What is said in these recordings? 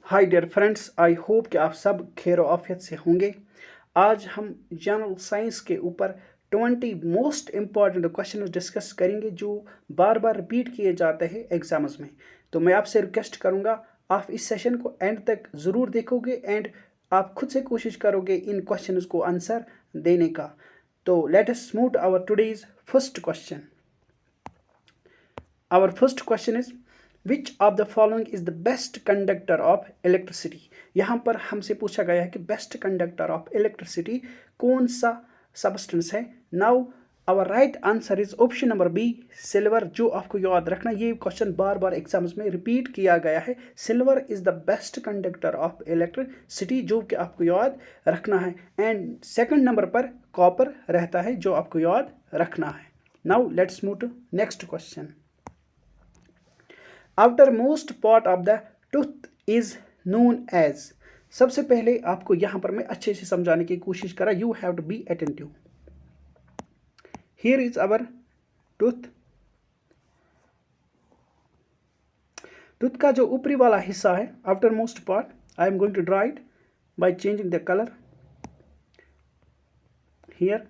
Hi dear friends, I hope कि आप सब खैर आफियत से होंगे। आज हम जनरल साइंस के ऊपर 20 मोस्ट इम्पॉर्टेंट क्वेश्चन डिस्कस करेंगे जो बार बार रिपीट किए जाते हैं एग्जाम्स में। तो मैं आपसे रिक्वेस्ट करूंगा, आप इस सेशन को एंड तक ज़रूर देखोगे एंड आप खुद से कोशिश करोगे इन क्वेश्चंस को आंसर देने का। तो let us move to our today's first question. Our first question is, which of the following is the best conductor of electricity? यहाँ पर हमसे पूछा गया है कि बेस्ट कंडक्टर ऑफ इलेक्ट्रिसिटी कौन सा सबस्टेंस है। Now our right answer is option number B, silver. जो आपको याद रखना, ये क्वेश्चन बार बार एग्जाम्स में रिपीट किया गया है। Silver is the best conductor of electricity, जो कि आपको याद रखना है। एंड सेकंड नंबर पर कॉपर रहता है, जो आपको याद रखना है। Now let's move to next question. Outermost part of the tooth is known as. सबसे पहले आपको यहां पर मैं अच्छे से समझाने की कोशिश करा। You have to be attentive. Here is our tooth. Tooth का जो ऊपरी वाला हिस्सा है, after most part, I am going to draw it by changing the colour. Here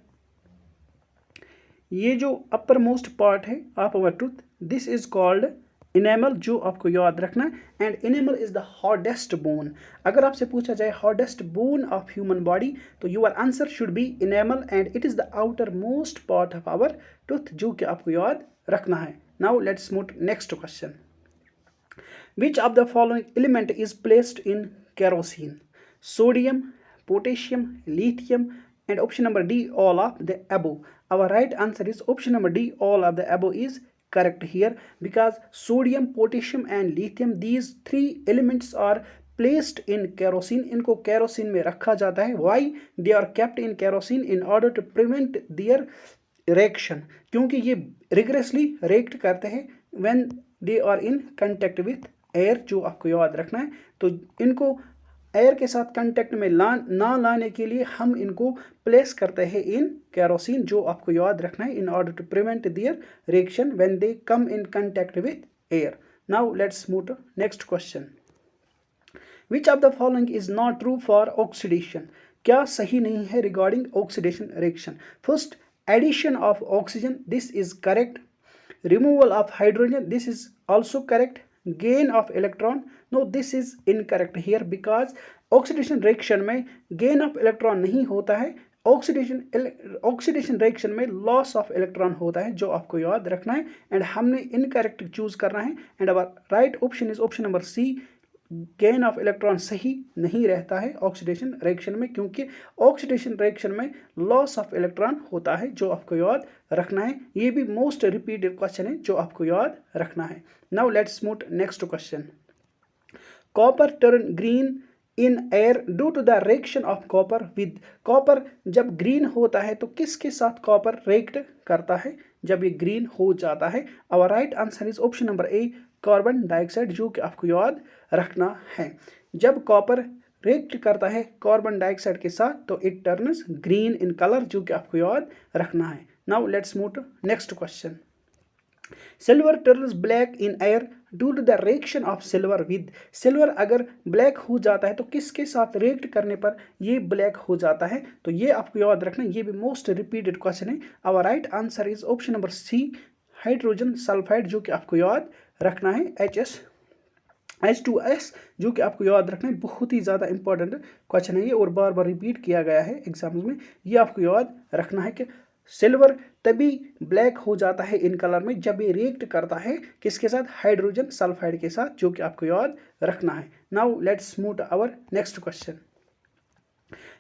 ये जो अपर मोस्ट पार्ट है of our tooth, this is called enamel, जो आपको याद रखना। And enamel is the hardest bone. अगर आपसे पूछा जाए hardest bone of human body, तो your answer should be enamel and it is the outermost part of our tooth, जो कि आपको याद रखना है। Now let's move next question. Which of the following element is placed in kerosene? Sodium, potassium, lithium, and option number D, all of the above. Our right answer is option number D, all of the above is correct here, because sodium, potassium and lithium, these three elements are placed in kerosene. इनको kerosene में रखा जाता है। Why they are kept in kerosene? In order to prevent their reaction, क्योंकि ये rigorously react करते हैं when they are in contact with air, जो आपको याद रखना है। तो इनको एयर के साथ कांटेक्ट में ना लाने के लिए हम इनको प्लेस करते हैं इन केरोसिन, जो आपको याद रखना है, in order to prevent their reaction when they come in contact with air. Now let's move to next question. Which of the following is not true for oxidation? क्या सही नहीं है regarding oxidation reaction? First, addition of oxygen, this is correct. Removal of hydrogen, this is also correct. gain of electron, no, this is incorrect here, because oxidation reaction में gain of electron नहीं होता है। Oxidation reaction में loss of electron होता है, जो आपको याद रखना है। एंड हमने इनकरेक्ट चूज करना है। And our right option is option number C, gain of electron सही नहीं रहता है ऑक्सीडेशन रिएक्शन में, क्योंकि ऑक्सीडेशन रिएक्शन में लॉस ऑफ इलेक्ट्रॉन होता है, जो आपको याद रखना है। ये भी मोस्ट रिपीटेड क्वेश्चन है, जो आपको याद रखना है। Now let's move next question. Copper turn green in air due to the reaction of copper with. Copper जब ग्रीन होता है तो किसके साथ कॉपर रिएक्ट करता है जब ये ग्रीन हो जाता है? Our right answer is option number A, carbon dioxide, जो कि आपको याद रखना है। जब कॉपर रिएक्ट करता है कार्बन डाइऑक्साइड के साथ तो it turns green in colour, जो कि आपको याद रखना है। Now let's move to next question. Silver turns black in air due to the reaction of silver with. Silver अगर ब्लैक हो जाता है तो किसके साथ रिएक्ट करने पर ये ब्लैक हो जाता है? तो ये आपको याद रखना, ये भी मोस्ट रिपीटेड क्वेश्चन है। Our right answer is option number C, hydrogen sulphide, जो कि आपको याद रखना है। H2S, जो कि आपको याद रखना है। बहुत ही ज़्यादा इंपॉर्टेंट क्वेश्चन है ये, और बार बार रिपीट किया गया है एग्जाम्स में। ये आपको याद रखना है कि सिल्वर तभी ब्लैक हो जाता है इन कलर में जब ये रिएक्ट करता है किसके साथ? हाइड्रोजन सल्फाइड के साथ, जो कि आपको याद रखना है। Now let's move to our next question.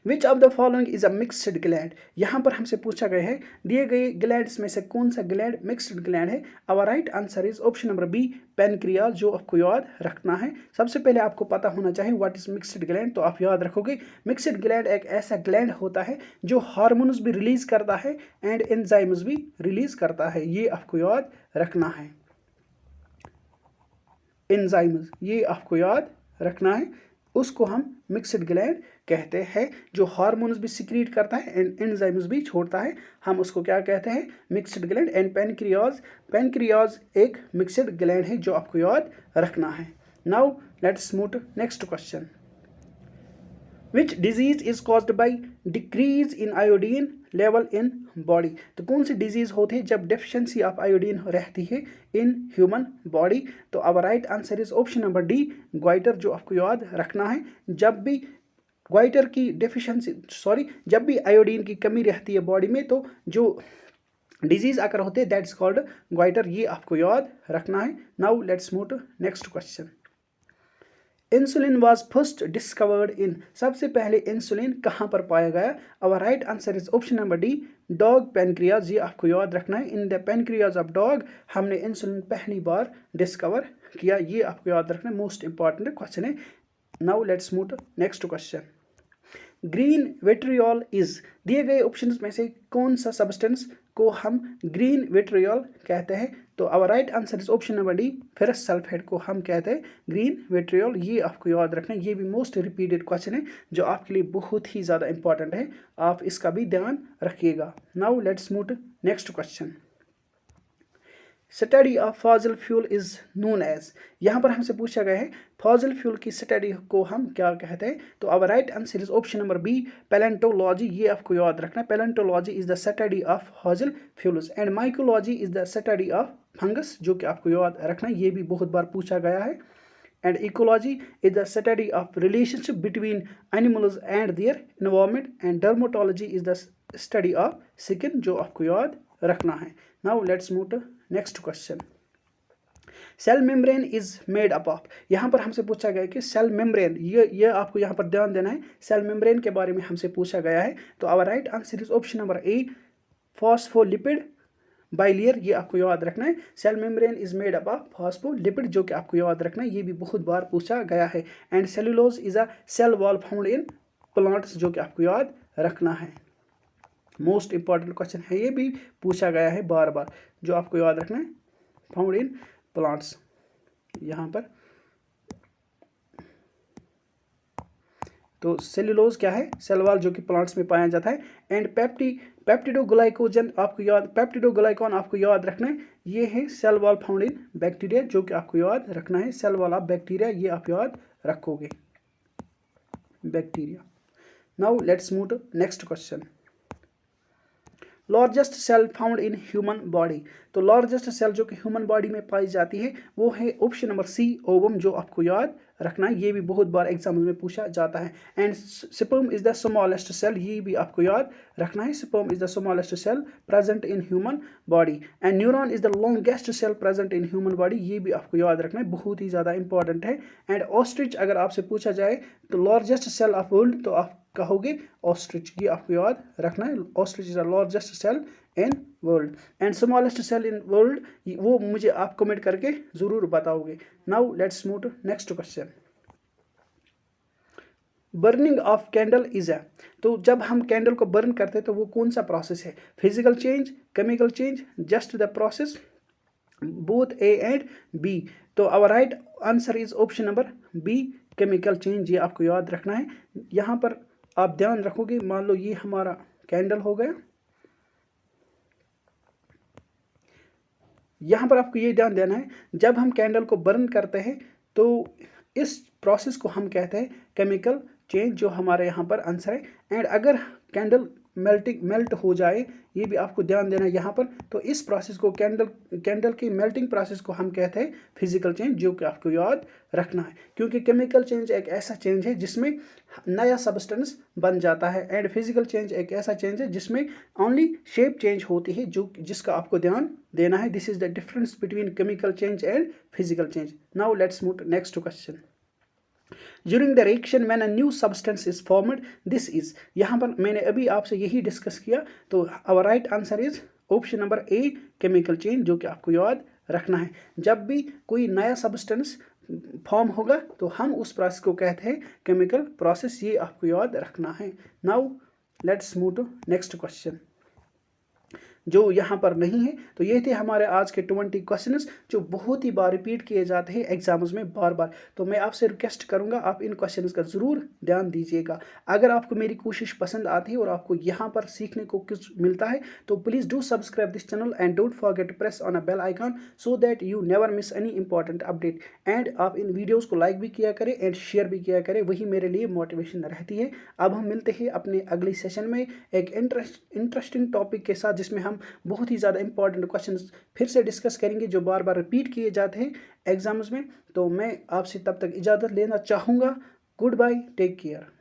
Which of the following is a mixed gland? यहाँ पर हमसे पूछा गया है दिए गए ग्लैंड्स में से कौन सा ग्लैंड मिक्सड ग्लैंड है? Our right answer is option number B, pancreas, जो आपको याद रखना है। सबसे पहले आपको पता होना चाहिए व्हाट इज मिक्सड ग्लैंड, तो आप याद रखोगे मिक्सड ग्लैंड एक ऐसा ग्लैंड होता है जो हार्मोन्स भी रिलीज करता है एंड एंजाइम्स भी रिलीज करता है। ये आपको याद रखना है। एंजाइम्स, ये आपको याद रखना है, उसको हम मिक्सड ग्लैंड कहते हैं, जो हार्मोन्स भी सिक्रीट करता है एंड एंजाइम्स भी छोड़ता है। हम उसको क्या कहते हैं? Mixed gland. एंड पैनक्रियाज एक मिक्सड ग्लैंड है, जो आपको याद रखना है। Now let's move to next question. Which disease is caused by decrease in iodine level in body. तो कौन सी डिजीज होती है जब डेफिशिएंसी ऑफ आयोडीन रहती है इन ह्यूमन बॉडी. तो अब right answer is option number D, goitre, जो आपको याद रखना है. जब भी ग्वाइटर की डेफिशिएंसी जब भी आयोडीन की कमी रहती है बॉडी में, तो जो डिजीज अगर होते हैं दैट इज कॉल्ड ग्वाइटर, ये आपको याद रखना है. Now let's move to next question. Insulin was first discovered in. सबसे पहले इंसुलिन कहाँ पर पाया गया. Our right answer is option number D, dog pancreas. ये आपको याद रखना है. In the pancreas of dog हमने इंसुलिन पहली बार डिस्कवर किया. ये आपको याद रखना है, मोस्ट इंपॉर्टेंट क्वेश्चन है. Now let's move to next question. Green vitriol is. दिए गए ऑप्शंस में से कौन सा सब्सटेंस को हम ग्रीन विट्रियोल कहते हैं. तो our right answer is option number D, ferrous sulphate को हम कहते हैं ग्रीन विट्रियोल. ये आपको याद रखना है. ये भी मोस्ट रिपीटेड क्वेश्चन है जो आपके लिए बहुत ही ज़्यादा इंपॉर्टेंट है. आप इसका भी ध्यान रखिएगा. Now let's move to next question. Study of fossil fuel is known as. यहाँ पर हमसे पूछा गया है फॉसिल फ्यूल की स्टडी को हम क्या कहते हैं. तो our right answer is option number B, palaeontology. ये आपको याद रखना है. Palaeontology is the study of fossil fuels and mycology is the study of fungus, जो कि आपको याद रखना है. ये भी बहुत बार पूछा गया है. And ecology is the study of relationship between animals and their environment. And dermatology is the study of skin, जो आपको याद रखना है. Now let's move to next question. Cell membrane is made up of. यहाँ पर हमसे पूछा गया है कि सेल मेम्ब्रेन, ये आपको यहाँ पर ध्यान देना है. सेल मेम्ब्रेन के बारे में हमसे पूछा गया है. तो our right answer is option number A, phospholipid bilayer. ये आपको याद रखना है. Cell membrane is made up of phospholipid, जो कि आपको याद रखना है. ये भी बहुत बार पूछा गया है. And cellulose is a cell wall found in plants, जो कि आपको याद रखना है. मोस्ट इंपॉर्टेंट क्वेश्चन है, ये भी पूछा गया है बार बार, जो आपको याद रखना है. Found in plants. यहाँ पर तो सेल्यूलोज क्या है, सेल वॉल, जो कि प्लांट्स में पाया जाता है. एंड पेप्टिडोग्लाइकोजन आपको याद, पेप्टिडोग्लाइकॉन आपको याद रखना है. ये है cell wall found in bacteria, जो कि आपको याद रखना है. सेल वॉल ऑफ बैक्टीरिया, ये आप याद रखोगे, bacteria. Now let's move to next question. Largest cell found in human body. तो लार्जेस्ट सेल जो कि ह्यूमन बॉडी में पाई जाती है वो है ऑप्शन नंबर सी, ओवम, जो आपको याद रखना है. ये भी बहुत बार एग्जाम में पूछा जाता है. And sperm is the smallest cell. ये भी आपको याद रखना है. Sperm is the smallest cell present in human body. And neuron is the longest cell present in human body. ये भी आपको याद रखना है, बहुत ही ज़्यादा इंपॉर्टेंट है. एंड ऑस्ट्रिच अगर आपसे पूछा जाए तो लार्जेस्ट सेल ऑफ वर्ल्ड, तो आप कहोगे ऑस्ट्रिच. ये आपको याद रखना है. Ostrich is the largest cell in world. And smallest cell in world, वो मुझे आप कमेंट करके ज़रूर बताओगे. Now let's move to next question. Burning of candle is a. तो जब हम कैंडल को बर्न करते हैं तो वो कौन सा प्रोसेस है. Physical change, chemical change, just the process, both A and B. तो our right answer is option number B, chemical change. ये आपको याद रखना है. यहाँ पर आप ध्यान रखोगे, मान लो ये हमारा कैंडल हो गया. यहाँ पर आपको ये ध्यान देना है, जब हम कैंडल को बर्न करते हैं तो इस प्रोसेस को हम कहते हैं केमिकल चेंज, जो हमारे यहाँ पर आंसर है. एंड अगर कैंडल मेल्ट हो जाए, ये भी आपको ध्यान देना है यहाँ पर, तो इस प्रोसेस को कैंडल की मेल्टिंग प्रोसेस को हम कहते हैं फिजिकल चेंज, जो कि आपको याद रखना है. क्योंकि केमिकल चेंज एक ऐसा चेंज है जिसमें नया सब्सटेंस बन जाता है. एंड फिजिकल चेंज एक ऐसा चेंज है जिसमें ओनली शेप चेंज होती है, जिसका आपको ध्यान देना है. This is the difference between chemical change and physical change. Now let's move to next question. During the reaction when a new substance is formed, this is. यहाँ पर मैंने अभी आपसे यही डिस्कस किया. तो our right answer is option number A, chemical change, जो कि आपको याद रखना है. जब भी कोई नया सब्सटेंस फॉर्म होगा तो हम उस प्रोसेस को कहते हैं केमिकल प्रोसेस. ये आपको याद रखना है. Now let's move to next question. जो यहाँ पर नहीं है। तो ये थे हमारे आज के 20 क्वेश्चंस जो बहुत ही बार रिपीट किए जाते हैं एग्जाम्स में बार बार। तो मैं आपसे रिक्वेस्ट करूँगा आप इन क्वेश्चंस का ज़रूर ध्यान दीजिएगा। अगर आपको मेरी कोशिश पसंद आती है और आपको यहाँ पर सीखने को कुछ मिलता है तो please do subscribe this channel and don't forget to press on a bell icon so that you never miss any important update. And आप इन वीडियोज़ को लाइक भी किया करें एंड शेयर भी किया करें, वही मेरे लिए मोटिवेशन रहती है। अब हम मिलते हैं अपने अगले सेशन में एक इंटरेस्टिंग टॉपिक के साथ जिसमें हम बहुत ही ज़्यादा इंपॉर्टेंट क्वेश्चंस फिर से डिस्कस करेंगे जो बार बार रिपीट किए जाते हैं एग्जाम्स में। तो मैं आपसे तब तक इजाज़त लेना चाहूँगा। Good bye, take care.